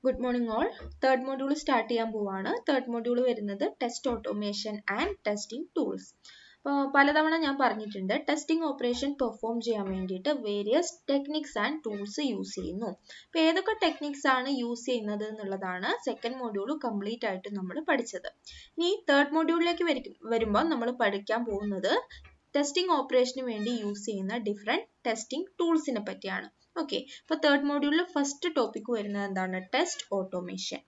Good morning all. Third module start ചെയ്യാൻ പോവാണ്. Third module വരുന്നത് test automation and testing tools. പലതവണ ഞാൻ പറഞ്ഞിട്ടുണ്ട് ടെസ്റ്റിംഗ് ഓപ്പറേഷൻ പെർഫോം ചെയ്യാൻ വേണ്ടിയിട്ട് various techniques and tools use ചെയ്യുന്നു. അപ്പോൾ ഏതൊക്കെ ടെക്നിക്സ് ആണ് യൂസ് ചെയ്യുന്നത് എന്നുള്ളതാണ് സെക്കൻഡ് മോഡ്യൂൾ കംപ്ലീറ്റ് ആയിട്ട് നമ്മൾ പഠിച്ചത്. ഇനി തേർഡ് മോഡ്യൂളിലേക്ക് വരുമ്പോൾ നമ്മൾ പഠിക്കാൻ പോകുന്നത് ടെസ്റ്റിംഗ് ഓപ്പറേഷന് വേണ്ടി യൂസ് ചെയ്യുന്ന ഡിഫറെൻറ്റ് ടെസ്റ്റിംഗ് ടൂൾസിനെ പറ്റിയാണ്. ഓക്കെ, അപ്പോൾ തേർഡ് മോഡ്യൂളിൽ ഫസ്റ്റ് ടോപ്പിക് വരുന്നത് എന്താണ്? Test automation.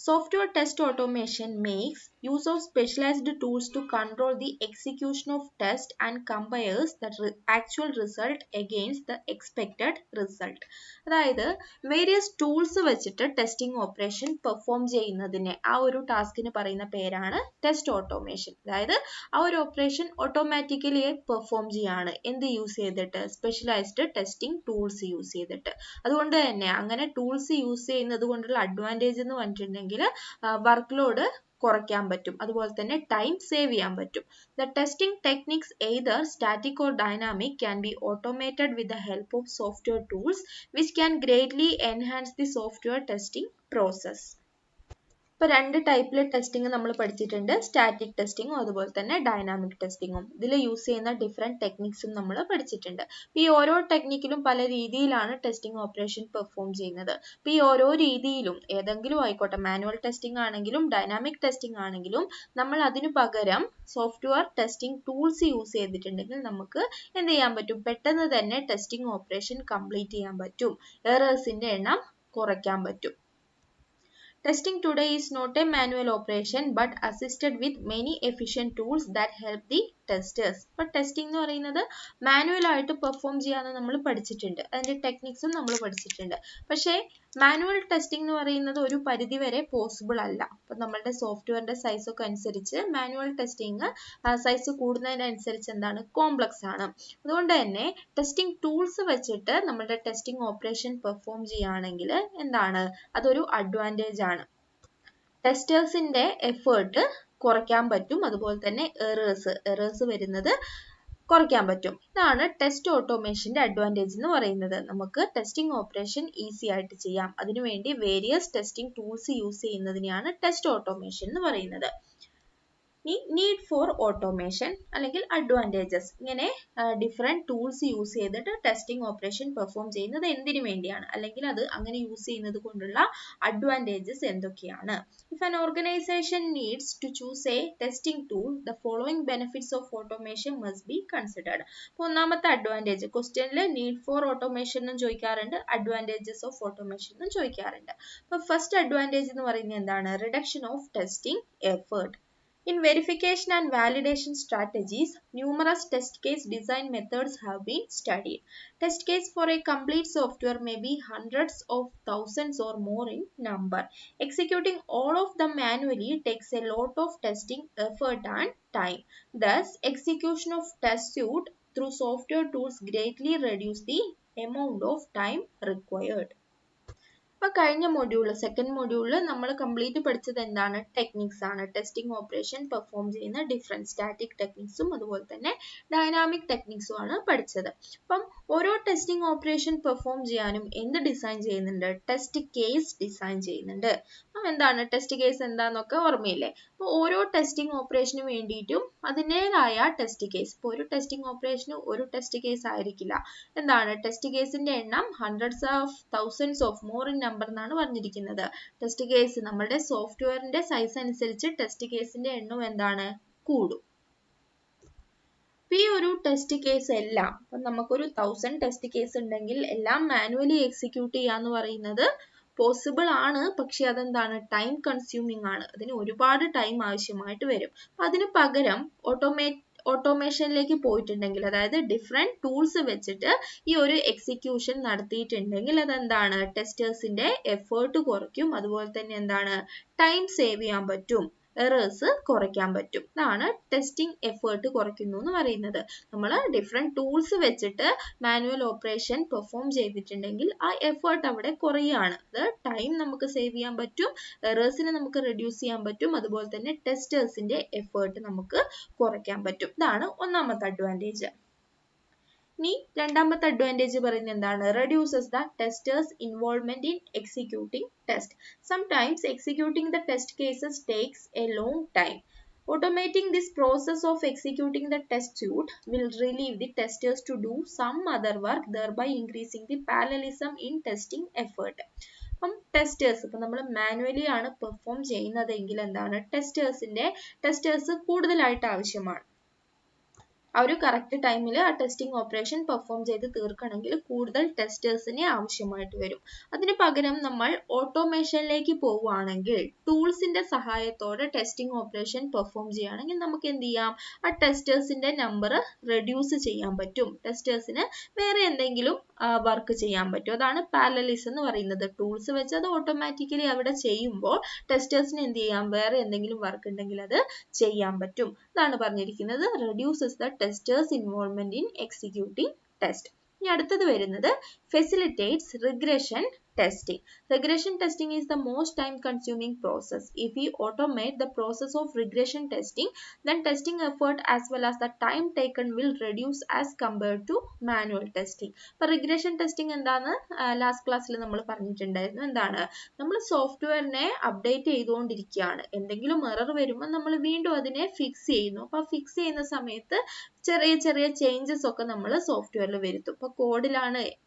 Software test automation makes use of specialized tools to control the execution of tests and compares the actual result against the expected result. അതായത് various tools വെച്ചിട്ട് testing operation perform ചെയ്യുന്നതിനെ ആ ഒരു ടാസ്കിന് പറയുന്ന പേരാണ് test automation. അതായത് ആ ഒരു ഓപ്പറേഷൻ ഓട്ടോമാറ്റിക്കലി പെർഫോം ചെയ്യാണ് എന്ത് യൂസ് ചെയ്തിട്ട്? സ്പെഷ്യലൈസ്ഡ് ടെസ്റ്റിംഗ് ടൂൾസ് യൂസ് ചെയ്തിട്ട്. അതുകൊണ്ട് തന്നെ അങ്ങനെ ടൂൾസ് യൂസ് ചെയ്യുന്നത് കൊണ്ടുള്ള അഡ്വാൻറ്റേജ് എന്ന് പറഞ്ഞിട്ടുണ്ടെങ്കിൽ വർക്ക് ലോഡ് കുറയ്ക്കാൻ പറ്റും, അതുപോലെ തന്നെ ടൈം സേവ് ചെയ്യാൻ പറ്റും. The testing techniques either static or dynamic can be automated with the help of software tools which can greatly enhance the software testing process. ഇപ്പോൾ രണ്ട് ടൈപ്പിലെ ടെസ്റ്റിംഗ് നമ്മൾ പഠിച്ചിട്ടുണ്ട്, സ്റ്റാറ്റിക് ടെസ്റ്റിങ്ങും അതുപോലെ തന്നെ ഡൈനാമിക് ടെസ്റ്റിങ്ങും. ഇതിൽ യൂസ് ചെയ്യുന്ന ഡിഫറെൻറ്റ് ടെക്നിക്സും നമ്മൾ പഠിച്ചിട്ടുണ്ട്. ഈ ഓരോ ടെക്നിക്കിലും പല രീതിയിലാണ് ടെസ്റ്റിംഗ് ഓപ്പറേഷൻ പെർഫോം ചെയ്യുന്നത്. അപ്പോൾ ഈ ഓരോ രീതിയിലും ഏതെങ്കിലും ആയിക്കോട്ടെ, മാനുവൽ ടെസ്റ്റിംഗ് ആണെങ്കിലും ഡൈനാമിക് ടെസ്റ്റിംഗ് ആണെങ്കിലും നമ്മൾ അതിനു പകരം സോഫ്റ്റ്വെയർ ടെസ്റ്റിംഗ് ടൂൾസ് യൂസ് ചെയ്തിട്ടുണ്ടെങ്കിൽ നമുക്ക് എന്ത് ചെയ്യാൻ പറ്റും? പെട്ടെന്ന് തന്നെ ടെസ്റ്റിംഗ് ഓപ്പറേഷൻ കംപ്ലീറ്റ് ചെയ്യാൻ പറ്റും, എറേഴ്സിൻ്റെ എണ്ണം കുറയ്ക്കാൻ പറ്റും. Testing today is not a manual operation but assisted with many efficient tools that help the testers. അപ്പോൾ ടെസ്റ്റിംഗ് എന്ന് പറയുന്നത് മാനുവൽ ആയിട്ട് പെർഫോം ചെയ്യാന്ന് നമ്മൾ പഠിച്ചിട്ടുണ്ട്, അതിൻ്റെ ടെക്നിക്സും നമ്മൾ പഠിച്ചിട്ടുണ്ട്. പക്ഷേ മാനുവൽ ടെസ്റ്റിംഗ് എന്ന് പറയുന്നത് ഒരു പരിധി വരെ പോസിബിൾ അല്ല. അപ്പം നമ്മളുടെ സോഫ്റ്റ്വെയറിൻ്റെ സൈസൊക്കെ അനുസരിച്ച് മാനുവൽ ടെസ്റ്റിംഗ് സൈസ് കൂടുന്നതിനനുസരിച്ച് എന്താണ് കോംപ്ലക്സ് ആണ്. അതുകൊണ്ട് തന്നെ ടെസ്റ്റിംഗ് ടൂൾസ് വെച്ചിട്ട് നമ്മളുടെ ടെസ്റ്റിംഗ് ഓപ്പറേഷൻ പെർഫോം ചെയ്യുകയാണെങ്കിൽ എന്താണ് അതൊരു അഡ്വാൻറ്റേജ് ആണ്. ടെസ്റ്റേഴ്സിൻ്റെ എഫേർട്ട് കുറയ്ക്കാൻ പറ്റും, അതുപോലെ തന്നെ എറേഴ്സ് വരുന്നത് കുറയ്ക്കാൻ പറ്റും. ഇതാണ് ടെസ്റ്റ് ഓട്ടോമേഷൻ്റെ അഡ്വാൻറ്റേജ് എന്ന് പറയുന്നത്. നമുക്ക് ടെസ്റ്റിംഗ് ഓപ്പറേഷൻ ഈസി ആയിട്ട് ചെയ്യാം. അതിനുവേണ്ടി വേരിയസ് ടെസ്റ്റിംഗ് ടൂൾസ് യൂസ് ചെയ്യുന്നതിനെയാണ് ടെസ്റ്റ് ഓട്ടോമേഷൻ എന്ന് പറയുന്നത്. നീഡ് ഫോർ ഓട്ടോമേഷൻ അല്ലെങ്കിൽ അഡ്വാൻറ്റേജസ്, ഇങ്ങനെ ഡിഫറെൻറ്റ് ടൂൾസ് യൂസ് ചെയ്തിട്ട് ടെസ്റ്റിംഗ് ഓപ്പറേഷൻ പെർഫോം ചെയ്യുന്നത് എന്തിനു വേണ്ടിയാണ്, അല്ലെങ്കിൽ അത് അങ്ങനെ യൂസ് ചെയ്യുന്നത് കൊണ്ടുള്ള അഡ്വാൻറ്റേജസ് എന്തൊക്കെയാണ്? If an organization needs to choose a testing tool the following benefits of automation must be considered. അപ്പോൾ ഒന്നാമത്തെ അഡ്വാൻറ്റേജ്, ക്വസ്റ്റ്യനിൽ നീഡ് ഫോർ ഓട്ടോമേഷൻ എന്നും ചോദിക്കാറുണ്ട്, അഡ്വാൻറ്റേജസ് ഓഫ് ഓട്ടോമേഷൻ എന്നും ചോദിക്കാറുണ്ട്. അപ്പോൾ ഫസ്റ്റ് അഡ്വാൻറ്റേജ് എന്ന് പറയുന്നത് എന്താണ്? Reduction of testing effort. In verification and validation strategies, numerous test case design methods have been studied. Test case for a complete software may be hundreds of thousands or more in number. Executing all of them manually takes a lot of testing effort and time. Thus, execution of test suite through software tools greatly reduce the amount of time required. അപ്പോൾ കഴിഞ്ഞ മൊഡ്യൂളിൽ second മൊഡ്യൂളിൽ നമ്മൾ complete പഠിച്ചത് എന്താണ്? Techniques ആണ്. Testing operation perform ചെയ്യുന്ന different static ടെക്നിക്സും അതുപോലെ തന്നെ ഡൈനാമിക് ടെക്നിക്സും ആണ് പഠിച്ചത്. അപ്പം ഓരോ ടെസ്റ്റിംഗ് ഓപ്പറേഷൻ പെർഫോം ചെയ്യാനും എന്ത് ഡിസൈൻ ചെയ്യുന്നുണ്ട്? ടെസ്റ്റ് കേസ് ഡിസൈൻ ചെയ്യുന്നുണ്ട്. അപ്പം എന്താണ് ടെസ്റ്റ് കേസ് എന്താണെന്നൊക്കെ ഓർമ്മയില്ലേ? അപ്പോൾ ഓരോ ടെസ്റ്റിംഗ് ഓപ്പറേഷന് വേണ്ടിയിട്ടും അതിൻ്റേതായ ടെസ്റ്റ് കേസ്, ഇപ്പോൾ ഒരു ടെസ്റ്റിംഗ് ഓപ്പറേഷന് ഒരു ടെസ്റ്റ് കേസ് ആയിരിക്കില്ല. എന്താണ് ടെസ്റ്റ് കേസിൻ്റെ എണ്ണം hundreds of thousands of more in number എന്നാണ് പറഞ്ഞിരിക്കുന്നത്. ടെസ്റ്റ് കേസ് നമ്മുടെ സോഫ്റ്റ്വെയറിന്റെ സൈസ് അനുസരിച്ച് ടെസ്റ്റ് കേസിന്റെ എണ്ണം എന്താണ്? കൂടും. ഈ ഒരു ടെസ്റ്റ് കേസ് എല്ലാം, അപ്പം നമുക്കൊരു 1000 ടെസ്റ്റ് കേസ് ഉണ്ടെങ്കിൽ എല്ലാം മാനുവലി എക്സിക്യൂട്ട് ചെയ്യാന്ന് പറയുന്നത് പോസിബിൾ ആണ്. പക്ഷെ അതെന്താണ്? ടൈം കൺസ്യൂമിങ് ആണ്. അതിന് ഒരുപാട് ടൈം ആവശ്യമായിട്ട് വരും. അതിന് പകരം ഓട്ടോമേഷനിലേക്ക് പോയിട്ടുണ്ടെങ്കിൽ, അതായത് ഡിഫറെൻറ്റ് ടൂൾസ് വെച്ചിട്ട് ഈ ഒരു എക്സിക്യൂഷൻ നടത്തിയിട്ടുണ്ടെങ്കിൽ അതെന്താണ്? ടെസ്റ്റേഴ്സിൻ്റെ എഫേർട്ട് കുറയ്ക്കും, അതുപോലെ തന്നെ എന്താണ്? ടൈം സേവ് ചെയ്യാൻ പറ്റും, എറേഴ്സ് കുറയ്ക്കാൻ പറ്റും. ഇതാണ് ടെസ്റ്റിംഗ് എഫേർട്ട് കുറയ്ക്കുന്നു എന്ന് പറയുന്നത്. നമ്മൾ ഡിഫറെൻറ്റ് ടൂൾസ് വെച്ചിട്ട് മാനുവൽ ഓപ്പറേഷൻ പെർഫോം ചെയ്തിട്ടുണ്ടെങ്കിൽ ആ എഫേർട്ട് അവിടെ കുറയുകയാണ്. അത് ടൈം നമുക്ക് സേവ് ചെയ്യാൻ പറ്റും, എറേഴ്സിനെ നമുക്ക് റെഡ്യൂസ് ചെയ്യാൻ പറ്റും, അതുപോലെ തന്നെ ടെസ്റ്റേഴ്സിൻ്റെ എഫേർട്ട് നമുക്ക് കുറയ്ക്കാൻ പറ്റും. ഇതാണ് ഒന്നാമത്തെ അഡ്വാൻറ്റേജ്. ഇനി രണ്ടാമത്തെ അഡ്വാൻറ്റേജ് പറയുന്നത് എന്താണ്? Reduces the testers involvement in executing test. Sometimes executing the test cases takes A long time. Automating this process of executing the test suite will relieve the testers to do some other work, thereby increasing the parallelism in testing effort. അപ്പം testers ഇപ്പം നമ്മൾ manually ആണ് perform ചെയ്യുന്നതെങ്കിൽ എന്താണ്, testers കൂടുതലായിട്ട് ആവശ്യമാണ്. ആ ഒരു കറക്റ്റ് ടൈമിൽ ആ ടെസ്റ്റിംഗ് ഓപ്പറേഷൻ പെർഫോം ചെയ്ത് തീർക്കണമെങ്കിൽ കൂടുതൽ ടെസ്റ്റേഴ്സിനെ ആവശ്യമായിട്ട് വരും. അതിന് പകരം നമ്മൾ ഓട്ടോമേഷനിലേക്ക് പോവുകയാണെങ്കിൽ, ടൂൾസിന്റെ സഹായത്തോടെ ടെസ്റ്റിംഗ് ഓപ്പറേഷൻ പെർഫോം ചെയ്യുകയാണെങ്കിൽ നമുക്ക് എന്ത് ചെയ്യാം, ആ ടെസ്റ്റേഴ്സിന്റെ നമ്പർ റെഡ്യൂസ് ചെയ്യാൻ പറ്റും. ടെസ്റ്റേഴ്സിന് വേറെ എന്തെങ്കിലും വർക്ക് ചെയ്യാൻ പറ്റും. അതാണ് പാരലലിസം എന്ന് പറയുന്നത്. ടൂൾസ് വെച്ച് അത് ഓട്ടോമാറ്റിക്കലി അവിടെ ചെയ്യുമ്പോൾ ടെസ്റ്റേഴ്സിന് എന്ത് ചെയ്യാം, വേറെ എന്തെങ്കിലും വർക്ക് ഉണ്ടെങ്കിൽ അത് ചെയ്യാൻ പറ്റും. അതാണ് പറഞ്ഞിരിക്കുന്നത്, reduces the testers involvement in executing test. ഇനി അടുത്തത് വരുന്നത് facilitates regression testing. Regression testing is the most time consuming process. If we automate the process of regression testing, then testing effort as well as the time taken will reduce as compared to manual testing. അപ്പോൾ regression testing എന്താണ് last ക്ലാസ്സിൽ നമ്മൾ പറഞ്ഞിട്ടുണ്ടായിരുന്നു. എന്താണ്, നമ്മൾ സോഫ്റ്റ്വെയറിനെ update ചെയ്തുകൊണ്ടിരിക്കുകയാണ്. എന്തെങ്കിലും error വരുമ്പോൾ നമ്മൾ വീണ്ടും അതിനെ ഫിക്സ് ചെയ്യുന്നു. അപ്പോൾ ഫിക്സ് ചെയ്യുന്ന സമയത്ത് ചെറിയ ചെറിയ ചേഞ്ചസ് ഒക്കെ നമ്മൾ സോഫ്റ്റ്വെയറിൽ വരുത്തും. ഇപ്പോൾ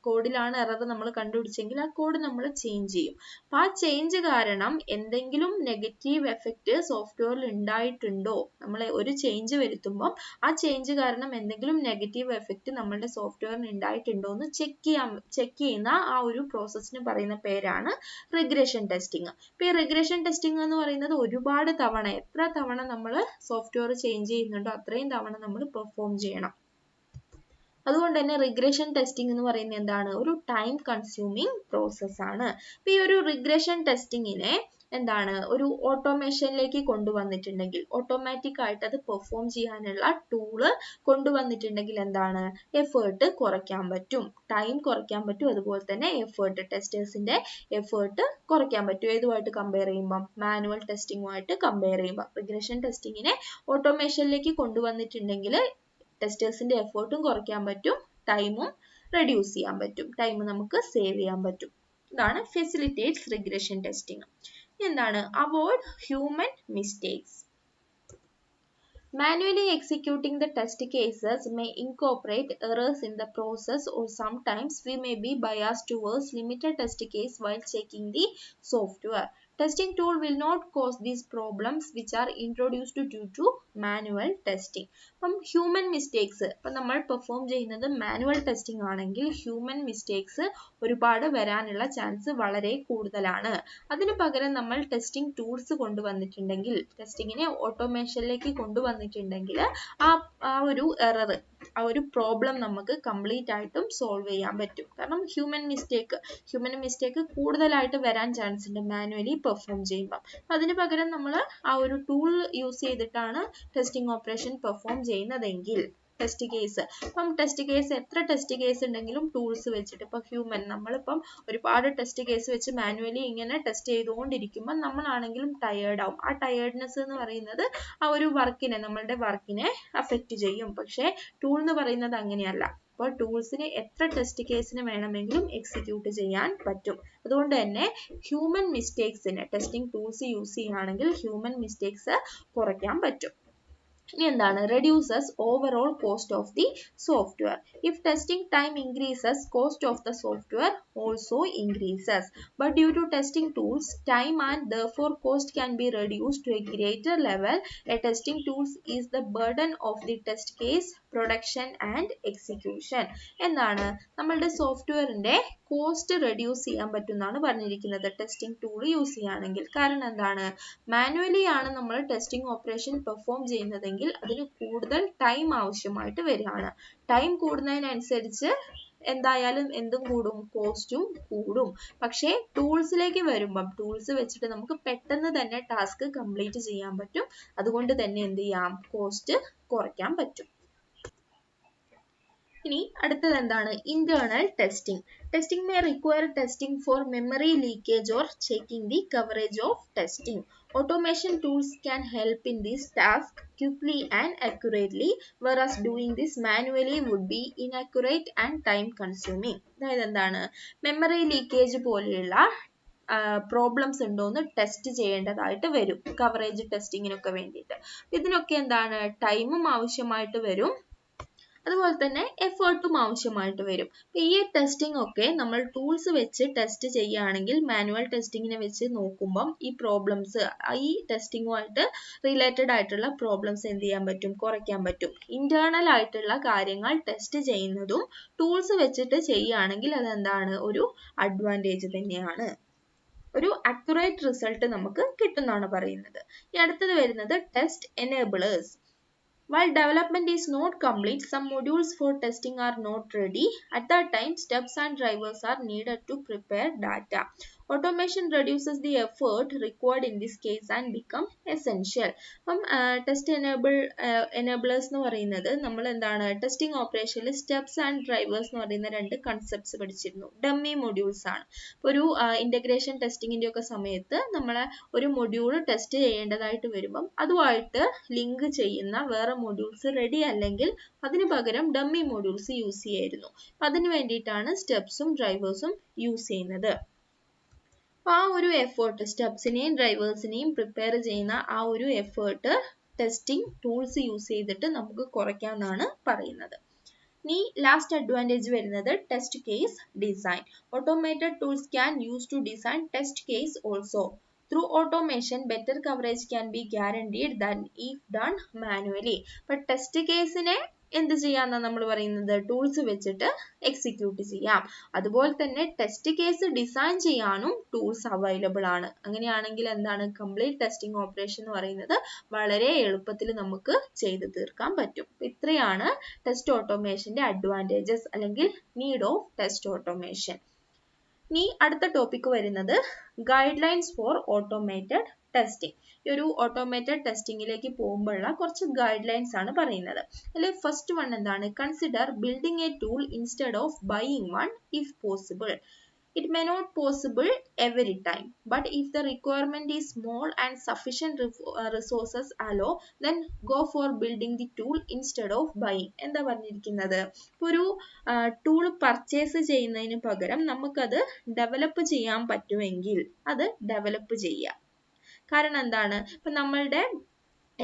കോഡിലാണ് എറർ നമ്മൾ കണ്ടുപിടിച്ചെങ്കിൽ ആ കോഡ് നമ്മൾ ചേഞ്ച് ചെയ്യും. അപ്പോൾ ആ ചേഞ്ച് കാരണം എന്തെങ്കിലും നെഗറ്റീവ് എഫക്റ്റ് സോഫ്റ്റ്വെയറിൽ ഉണ്ടായിട്ടുണ്ടോ, നമ്മൾ ഒരു ചേഞ്ച് വരുത്തുമ്പോൾ ആ ചേഞ്ച് കാരണം എന്തെങ്കിലും നെഗറ്റീവ് എഫക്റ്റ് നമ്മളുടെ സോഫ്റ്റ്വെയറിന് ഉണ്ടായിട്ടുണ്ടോ എന്ന് ചെക്ക് ചെയ്യുന്ന ആ ഒരു പ്രോസസ്സിന് പറയുന്ന പേരാണ് റിഗ്രഷൻ ടെസ്റ്റിംഗ്. ഇപ്പോൾ ഈ റിഗ്രഷൻ ടെസ്റ്റിംഗ് എന്ന് പറയുന്നത് ഒരുപാട് തവണ, എത്ര തവണ നമ്മൾ സോഫ്റ്റ്വെയർ ചേഞ്ച് ചെയ്യുന്നുണ്ടോ അത്രയും തവണ നമ്മൾ പെർഫോം ചെയ്യണം. അതുകൊണ്ട് തന്നെ റിഗ്രഷൻ ടെസ്റ്റിംഗ് എന്ന് പറയുന്നത് എന്താണ്, ഒരു ടൈം കൺസ്യൂമിങ് പ്രോസസ് ആണ്. അപ്പോൾ ഈ ഒരു റിഗ്രഷൻ ടെസ്റ്റിങ്ങിനെ എന്താണ്, ഒരു ഓട്ടോമേഷനിലേക്ക് കൊണ്ടുവന്നിട്ടുണ്ടെങ്കിൽ, ഓട്ടോമാറ്റിക് ആയിട്ട് അത് പെർഫോം ചെയ്യാനുള്ള ടൂള് കൊണ്ടുവന്നിട്ടുണ്ടെങ്കിൽ എന്താണ്, എഫേർട്ട് കുറയ്ക്കാൻ പറ്റും, ടൈം കുറയ്ക്കാൻ പറ്റും. അതുപോലെ തന്നെ എഫേർട്ട്, ടെസ്റ്റേഴ്സിന്റെ എഫേർട്ട് കുറയ്ക്കാൻ പറ്റും. ഏതുമായിട്ട് കമ്പയർ ചെയ്യുമ്പോൾ, മാനുവൽ ടെസ്റ്റിങ്ങുമായിട്ട് കമ്പയർ ചെയ്യുമ്പോൾ. റിഗ്രഷൻ ടെസ്റ്റിങ്ങിനെ ഓട്ടോമേഷനിലേക്ക് കൊണ്ടുവന്നിട്ടുണ്ടെങ്കിൽ ടെസ്റ്റേഴ്സിന്റെ എഫേർട്ടും കുറയ്ക്കാൻ പറ്റും, ടൈമും റെഡ്യൂസ് ചെയ്യാൻ പറ്റും, ടൈം നമുക്ക് സേവ് ചെയ്യാൻ പറ്റും. ഇതാണ് ഫെസിലിറ്റേറ്റ്സ് റിഗ്രഷൻ ടെസ്റ്റിംഗ്. എന്താണ്, avoid human mistakes. Manually executing the test cases may incorporate errors in the process, or sometimes we may be biased towards limited test case while checking the software. Testing tool will not cause these problems which are introduced due to manual testing. അപ്പം human mistakes, ഇപ്പം നമ്മൾ perform ചെയ്യുന്നത് manual testing ആണെങ്കിൽ human mistakes ഒരുപാട് വരാനുള്ള chance വളരെ കൂടുതലാണ്. അതിന് പകരം നമ്മൾ ടെസ്റ്റിംഗ് ടൂൾസ് കൊണ്ടുവന്നിട്ടുണ്ടെങ്കിൽ, ടെസ്റ്റിങ്ങിനെ ഓട്ടോമേഷനിലേക്ക് കൊണ്ടുവന്നിട്ടുണ്ടെങ്കിൽ ആ ഒരു എറർ, ആ ഒരു പ്രോബ്ലം നമുക്ക് കംപ്ലീറ്റ് ആയിട്ടും സോൾവ് ചെയ്യാൻ പറ്റും. കാരണം ഹ്യൂമൻ മിസ്റ്റേക്ക് കൂടുതലായിട്ട് വരാൻ ചാൻസ് ഉണ്ട് മാനുവലി പെർഫോം ചെയ്യുമ്പോൾ. അതിന് പകരം നമ്മൾ ആ ഒരു ടൂൾ യൂസ് ചെയ്തിട്ടാണ് ടെസ്റ്റിംഗ് ഓപ്പറേഷൻ പെർഫോം ചെയ്യുന്നതെങ്കിൽ ടെസ്റ്റ് കേസ്, ഇപ്പം ടെസ്റ്റ് കേസ് എത്ര ടെസ്റ്റ് കേസ് ഉണ്ടെങ്കിലും ടൂൾസ് വെച്ചിട്ട്, ഇപ്പം നമ്മളിപ്പം ഒരുപാട് ടെസ്റ്റ് കേസ് വെച്ച് മാനുവലി ഇങ്ങനെ ടെസ്റ്റ് ചെയ്തുകൊണ്ടിരിക്കുമ്പോൾ നമ്മളാണെങ്കിലും ടയേർഡ് ആവും. ആ ടയേർഡ്നെസ് എന്ന് പറയുന്നത് ആ ഒരു നമ്മളുടെ വർക്കിനെ അഫക്റ്റ് ചെയ്യും. പക്ഷേ ടൂൾ എന്ന് പറയുന്നത് അങ്ങനെയല്ല. അപ്പോൾ ടൂൾസിന് എത്ര ടെസ്റ്റ് കേസിന് വേണമെങ്കിലും എക്സിക്യൂട്ട് ചെയ്യാൻ പറ്റും. അതുകൊണ്ട് തന്നെ ഹ്യൂമൻ മിസ്റ്റേക്സിന് ടെസ്റ്റിംഗ് ടൂൾസ് യൂസ് ചെയ്യുകയാണെങ്കിൽ ഹ്യൂമൻ മിസ്റ്റേക്സ് കുറയ്ക്കാൻ പറ്റും. ഇനി എന്താണ്, reduces overall cost of the software. If testing time increases, cost of the software also increases. But due to testing tools, time and therefore cost can be reduced to a greater level. A testing tools is the burden of the test case, production and execution. എന്താണ്, നമ്മളുടെ സോഫ്റ്റ്വെയറിന്റെ cost reduce ചെയ്യാൻ പറ്റുന്നതാണ് പറഞ്ഞിരിക്കുന്നത് testing tool use ചെയ്യുകയാണെങ്കിൽ. കാരണം എന്താണ്, manually ആണ് നമ്മൾ ടെസ്റ്റിംഗ് ഓപ്പറേഷൻ പെർഫോം ചെയ്യുന്നതെങ്കിൽ അതിന് കൂടുതൽ ടൈം ആവശ്യമായിട്ട് വരികയാണ്. ടൈം കൂടുന്നതിനനുസരിച്ച് എന്തായാലും എന്തും കൂടും, കോസ്റ്റും കൂടും. പക്ഷേ ടൂൾസിലേക്ക് വരുമ്പം ടൂൾസ് വെച്ചിട്ട് നമുക്ക് പെട്ടെന്ന് തന്നെ ടാസ്ക് കംപ്ലീറ്റ് ചെയ്യാൻ പറ്റും. അതുകൊണ്ട് തന്നെ എന്ത് ചെയ്യാം, കോസ്റ്റ് കുറയ്ക്കാൻ പറ്റും. ഇനി അടുത്തത് എന്താണ്? Internal testing. Testing may require testing for memory leakage or checking the coverage of testing. Automation tools can help in this task quickly and accurately, whereas doing this manually would be inaccurate and time consuming. അതായത് എന്താണ്? Memory leakage പോലെയുള്ള problems ഉണ്ടോയെന്ന് test ചെയ്യേണ്ടതായിട്ട് വരും coverage ടെസ്റ്റിങ്ങിനൊക്കെ വേണ്ടിയിട്ട്. ഇതിനൊക്കെ എന്താണ്? ടൈമും ആവശ്യമായിട്ട് വരും, അതുപോലെ തന്നെ എഫേർട്ടും ആവശ്യമായിട്ട് വരും. ഈ ടെസ്റ്റിംഗ് ഒക്കെ നമ്മൾ ടൂൾസ് വെച്ച് ടെസ്റ്റ് ചെയ്യുകയാണെങ്കിൽ മാനുവൽ ടെസ്റ്റിങ്ങിനെ വെച്ച് നോക്കുമ്പം ഈ പ്രോബ്ലംസ് ഈ ടെസ്റ്റിങ്ങുമായിട്ട് റിലേറ്റഡ് ആയിട്ടുള്ള പ്രോബ്ലംസ് എന്ത് ചെയ്യാൻ പറ്റും? കുറയ്ക്കാൻ പറ്റും. ഇന്റേണൽ ആയിട്ടുള്ള കാര്യങ്ങൾ ടെസ്റ്റ് ചെയ്യുന്നതും ടൂൾസ് വെച്ചിട്ട് ചെയ്യുകയാണെങ്കിൽ അതെന്താണ്? ഒരു അഡ്വാൻറ്റേജ് തന്നെയാണ്. ഒരു അക്യുറേറ്റ് റിസൾട്ട് നമുക്ക് കിട്ടുന്നതാണ് പറയുന്നത്. ഈ അടുത്തത് വരുന്നത് test എനേബിളേഴ്സ്. While development is not complete, some modules for testing are not ready. At that time, steps and drivers are needed to prepare data. Automation reduces the effort required in this case and become essential. അപ്പം test എനേബിളേഴ്സ് എന്ന് പറയുന്നത് നമ്മൾ എന്താണ്? Testing ഓപ്പറേഷനിൽ steps and drivers എന്ന് പറയുന്ന രണ്ട് concepts പഠിച്ചിരുന്നു. Dummy modules ആണ്. ഒരു ഇന്റഗ്രേഷൻ ടെസ്റ്റിങ്ങിന്റെ ഒക്കെ സമയത്ത് നമ്മളെ ഒരു മൊഡ്യൂൾ ടെസ്റ്റ് ചെയ്യേണ്ടതായിട്ട് വരുമ്പം അതുമായിട്ട് ലിങ്ക് ചെയ്യുന്ന വേറെ മൊഡ്യൂൾസ് റെഡി അല്ലെങ്കിൽ അതിന് പകരം ഡമ്മി മൊഡ്യൂൾസ് യൂസ് ചെയ്യായിരുന്നു. അതിന് വേണ്ടിയിട്ടാണ് സ്റ്റെപ്സും ഡ്രൈവേഴ്സും യൂസ് ചെയ്യുന്നത്. ആ ഒരു എഫേർട്ട്, സ്റ്റെപ്സിനെയും ഡ്രൈവേഴ്സിനെയും പ്രിപ്പയർ ചെയ്യുന്ന ആ ഒരു എഫേർട്ട് ടെസ്റ്റിംഗ് ടൂൾസ് യൂസ് ചെയ്തിട്ട് നമുക്ക് കുറയ്ക്കാമെന്നാണ് പറയുന്നത്. ഇനി ലാസ്റ്റ് അഡ്വാൻറ്റേജ് വരുന്നത് test case design. Automated tools can use to design test case also. Through automation, better coverage can be guaranteed than if done manually. But test കേസിനെ എന്ത് ചെയ്യാന്നാണ് നമ്മൾ പറയുന്നത്? ടൂൾസ് വെച്ചിട്ട് എക്സിക്യൂട്ട് ചെയ്യാം. അതുപോലെ തന്നെ ടെസ്റ്റ് കേസ് ഡിസൈൻ ചെയ്യാനും ടൂൾസ് അവൈലബിൾ ആണ്. അങ്ങനെയാണെങ്കിൽ എന്താണ്? കംപ്ലീറ്റ് ടെസ്റ്റിംഗ് ഓപ്പറേഷൻ എന്ന് പറയുന്നത് വളരെ എളുപ്പത്തിൽ നമുക്ക് ചെയ്തു തീർക്കാൻ പറ്റും. ഇത്രയാണ് ടെസ്റ്റ് ഓട്ടോമേഷന്റെ അഡ്വാൻറ്റേജസ് അല്ലെങ്കിൽ നീഡ് ഓഫ് ടെസ്റ്റ് ഓട്ടോമേഷൻ. ഇനി അടുത്ത ടോപ്പിക് വരുന്നത് guidelines for automated testing. ഈ ഒരു ഓട്ടോമേറ്റഡ് ടെസ്റ്റിംഗിലേക്ക് പോകുമ്പോഴുള്ള കുറച്ച് ഗൈഡ് ലൈൻസ് ആണ് പറയുന്നത്. അതിൽ ഫസ്റ്റ് വൺ എന്താണ്? Consider building A tool instead of buying one if possible. It may not possible every time, but if the requirement is small and sufficient resources allow, then go for building the tool instead of buying. എന്താ പറഞ്ഞിരിക്കുന്നത്? ഒരു tool purchase ചെയ്യുന്നതിന് പകരം നമുക്കത് develop ചെയ്യാൻ പറ്റുമെങ്കിൽ അത് develop ചെയ്യാം. കാരണം എന്താണ്? ഇപ്പം നമ്മളുടെ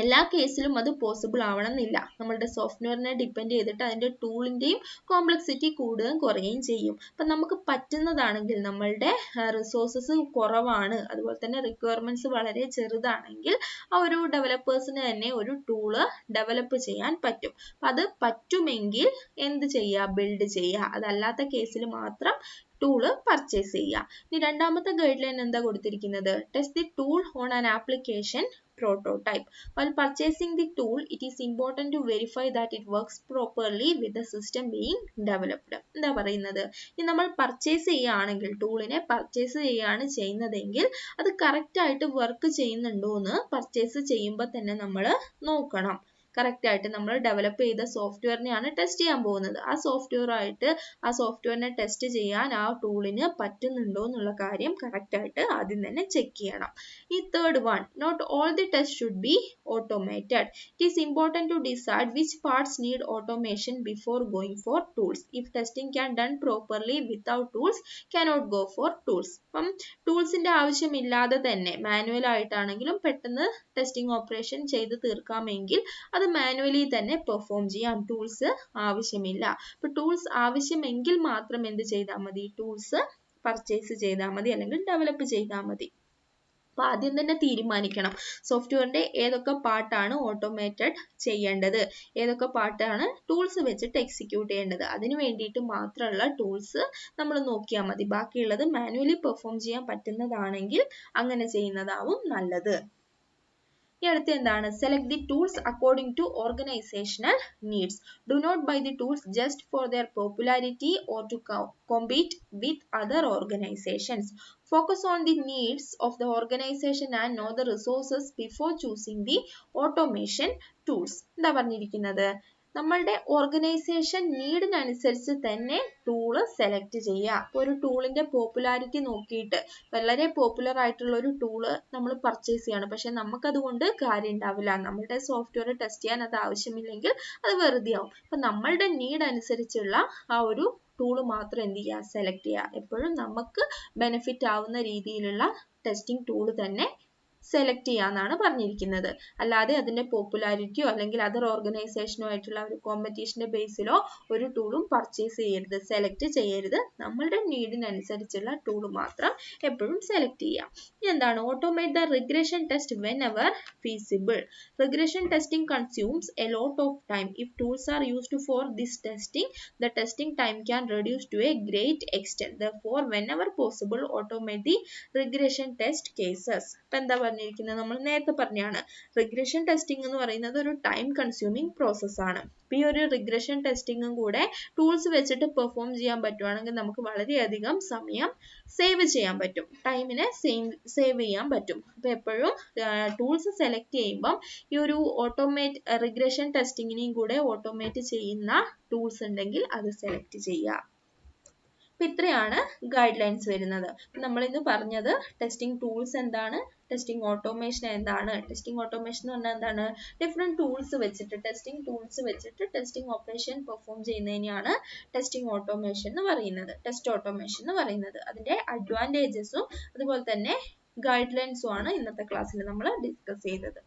എല്ലാ കേസിലും അത് പോസിബിൾ ആവണമെന്നില്ല. നമ്മളുടെ സോഫ്റ്റ്വെയറിനെ ഡിപ്പെൻഡ് ചെയ്തിട്ട് അതിൻ്റെ ടൂളിൻ്റെയും കോംപ്ലക്സിറ്റി കൂടുകയും കുറയുകയും ചെയ്യും. അപ്പം നമുക്ക് പറ്റുന്നതാണെങ്കിൽ, നമ്മളുടെ റിസോഴ്സസ് കുറവാണ്, അതുപോലെ തന്നെ റിക്വയർമെൻറ്റ്സ് വളരെ ചെറുതാണെങ്കിൽ ആ ഒരു ഡെവലപ്പേഴ്സിന് തന്നെ ഒരു ടൂള് ഡെവലപ്പ് ചെയ്യാൻ പറ്റും. അപ്പം അത് പറ്റുമെങ്കിൽ എന്ത് ചെയ്യുക? ബിൽഡ് ചെയ്യുക. അതല്ലാത്ത കേസിൽ മാത്രം ടൂള് പർച്ചേസ് ചെയ്യുക. ഇനി രണ്ടാമത്തെ ഗൈഡ് ലൈൻ എന്താ കൊടുത്തിരിക്കുന്നത്? Test the tool on an application prototype. While purchasing the tool, it is important to verify that it works properly with the system being developed. എന്താ പറയുന്നത്? ഇനി നമ്മൾ പർച്ചേസ് ചെയ്യുകയാണെങ്കിൽ, ടൂളിനെ പർച്ചേസ് ചെയ്യുകയാണ് ചെയ്യുന്നതെങ്കിൽ അത് കറക്റ്റ് ആയിട്ട് വർക്ക് ചെയ്യുന്നുണ്ടോ എന്ന് പർച്ചേസ് ചെയ്യുമ്പോൾ തന്നെ നമ്മൾ നോക്കണം. കറക്റ്റ് ആയിട്ട് നമ്മൾ ഡെവലപ്പ് ചെയ്ത സോഫ്റ്റ്വെയറിനെയാണ് ടെസ്റ്റ് ചെയ്യാൻ പോകുന്നത്. ആ സോഫ്റ്റ്വെയറിനെ ടെസ്റ്റ് ചെയ്യാൻ ആ ടൂളിന് പറ്റുന്നുണ്ടോ എന്നുള്ള കാര്യം കറക്റ്റ് ആയിട്ട് ആദ്യം തന്നെ ചെക്ക് ചെയ്യണം. ഈ third one, not all the test should be automated. It is important to decide which parts need automation before going for tools. If testing can done properly without tools cannot go for tools. അപ്പം ടൂൾസിന്റെ ആവശ്യമില്ലാതെ തന്നെ manual ആയിട്ടാണെങ്കിലും പെട്ടെന്ന് testing operation ചെയ്ത് തീർക്കാമെങ്കിൽ അത് manually തന്നെ perform ചെയ്യാം. Tools ആവശ്യമില്ല. അപ്പൊ ടൂൾസ് ആവശ്യമെങ്കിൽ മാത്രം എന്ത് ചെയ്താൽ മതി? ടൂൾസ് പർച്ചേസ് ചെയ്താൽ മതി അല്ലെങ്കിൽ ഡെവലപ്പ് ചെയ്താൽ മതി. അപ്പൊ ആദ്യം തന്നെ തീരുമാനിക്കണം സോഫ്റ്റ്വെയറിന്റെ ഏതൊക്കെ പാർട്ടാണ് ഓട്ടോമേറ്റഡ് ചെയ്യേണ്ടത്, ഏതൊക്കെ പാർട്ടാണ് ടൂൾസ് വെച്ചിട്ട് എക്സിക്യൂട്ട് ചെയ്യേണ്ടത്. അതിന് വേണ്ടിയിട്ട് മാത്രമുള്ള ടൂൾസ് നമ്മൾ നോക്കിയാൽ മതി. ബാക്കിയുള്ളത് മാനുവലി പെർഫോം ചെയ്യാൻ പറ്റുന്നതാണെങ്കിൽ അങ്ങനെ ചെയ്യുന്നതാവും നല്ലത്. ഈ അടുത്ത് എന്താണ്? Select the tools according to organizational needs. Do not buy the tools just for their popularity or to compete with other organizations. Focus on the needs of the organization and know the resources before choosing the automation tools. എന്താ പറഞ്ഞിരിക്കുന്നത്? നമ്മളുടെ organisation നീഡിനനുസരിച്ച് തന്നെ tool select ചെയ്യുക. അപ്പോൾ ഒരു ടൂളിന്റെ popularity നോക്കിയിട്ട് വളരെ popular ആയിട്ടുള്ള ഒരു ടൂള് നമ്മൾ പർച്ചേസ് ചെയ്യണം, പക്ഷെ നമുക്കതുകൊണ്ട് കാര്യം ഉണ്ടാവില്ല. നമ്മുടെ സോഫ്റ്റ്വെയർ ടെസ്റ്റ് ചെയ്യാൻ അത് ആവശ്യമില്ലെങ്കിൽ അത് വെറുതെ ആവും. അപ്പം നമ്മളുടെ നീഡ് അനുസരിച്ചുള്ള ആ ഒരു ടൂള് മാത്രം എന്ത് ചെയ്യുക, സെലക്ട് ചെയ്യുക. എപ്പോഴും നമുക്ക് ബെനിഫിറ്റ് ആവുന്ന രീതിയിലുള്ള ടെസ്റ്റിംഗ് ടൂള് തന്നെ സെലക്ട് ചെയ്യാന്നാണ് പറഞ്ഞിരിക്കുന്നത്. അല്ലാതെ അതിന്റെ പോപ്പുലാരിറ്റിയോ അല്ലെങ്കിൽ അതർ ഓർഗനൈസേഷനോ ആയിട്ടുള്ള ഒരു കോമ്പറ്റീഷന്റെ ബേസിലോ ഒരു ടൂളും പർച്ചേസ് ചെയ്യരുത്, സെലക്ട് ചെയ്യരുത്. നമ്മളുടെ നീഡിനനുസരിച്ചുള്ള ടൂൾ മാത്രം എപ്പോഴും സെലക്ട് ചെയ്യാം. ഇനി എന്താണ് automate the regression test when ever feasible. Regression testing consumes a lot of time. If tools are used for this testing, the testing time can reduce to a great extent. Therefore, whenever possible, automate the regression test cases. ഇപ്പം എന്താ പറഞ്ഞിരിക്കുന്നത്, നമ്മൾ നേരത്തെ പറഞ്ഞാണ് regression testing എന്ന് പറയുന്നത് ഒരു time consuming process ആണ്. ഈ ഒരു റിഗ്രഷൻ ടെസ്റ്റിംഗും കൂടെ ടൂൾസ് വെച്ചിട്ട് പെർഫോം ചെയ്യാൻ പറ്റുവാണെങ്കിൽ നമുക്ക് വളരെയധികം സമയം സേവ് ചെയ്യാൻ പറ്റും, ടൈമിനെ സേവ് ചെയ്യാൻ പറ്റും. അപ്പോൾ എപ്പോഴും ടൂൾസ് സെലക്ട് ചെയ്യുമ്പം ഈ ഒരു റിഗ്രഷൻ ടെസ്റ്റിങ്ങിനെയും കൂടെ ഓട്ടോമേറ്റ് ചെയ്യുന്ന ടൂൾസ് ഉണ്ടെങ്കിൽ അത് സെലക്ട് ചെയ്യുക. അപ്പം ഇത്രയാണ് ഗൈഡ് ലൈൻസ് വരുന്നത്. നമ്മൾ ഇന്ന് പറഞ്ഞത് ടെസ്റ്റിംഗ് ടൂൾസ് എന്താണ്, ടെസ്റ്റിംഗ് ഓട്ടോമേഷൻ എന്താണ്. ടെസ്റ്റിംഗ് ഓട്ടോമേഷൻ എന്ന് പറഞ്ഞാൽ എന്താണ്, ഡിഫറെന്റ് ടൂൾസ് വെച്ചിട്ട് ടെസ്റ്റിംഗ് ഓപ്പറേഷൻ പെർഫോം ചെയ്യുന്നതിനെയാണ് ടെസ്റ്റിംഗ് ഓട്ടോമേഷൻ എന്ന് പറയുന്നത്, ടെസ്റ്റ് ഓട്ടോമേഷൻ എന്ന് പറയുന്നത്. അതിന്റെ അഡ്വാൻറ്റേജസും അതുപോലെ തന്നെ ഗൈഡ് ലൈൻസും ആണ് ഇന്നത്തെ ക്ലാസ്സിൽ നമ്മൾ ഡിസ്കസ് ചെയ്തത്.